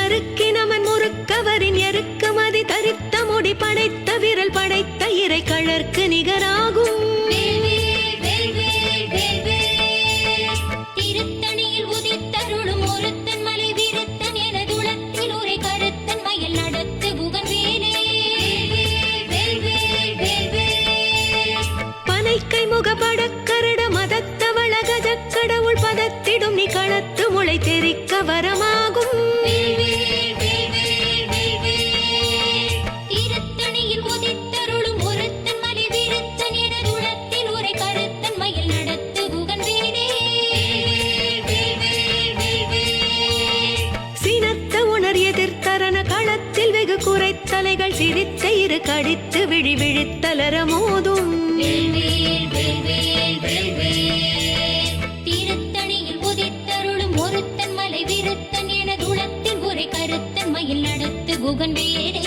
நறுக்கினமன் முறுக்கவரின் எருக்கமதி தரித்த முடி படைத்த விரல் படைத்த இறை கழற்கு நிகராகும். திருத்தணியில் உதித்தருளும் ஒருத்தன் மலை விருத்தன் எனதுளத்தில் உரை கருத்தன் மயில் நடத்து குகன் வேலே. பனைக்கை முகப்படக்கரட மதத்தவள கஜக்கடவுள் பதத்திடும் நீ களத்து முளை தெரிக்க வரமாகும். திருத்தணியில் உதித்தருளும் ஒருத்தன் மலை விருத்தன் எனதுளத்தில் உரை கருத்தன் மயில் நடத்து குகன் வேலே. சினத்த உணர் எதிர்த்தரன களத்தில் வெகு குறைத்தலைகள் சிரித்த இரு கடித்து விழி விழித்தலர மோதும். திருத்தணியில் உதித்தருளும் ஒருத்தன் மலை விருத்தன் எனதுளத்தில் உரை கருத்தன் மயில் நடத்து குகன் வேலே.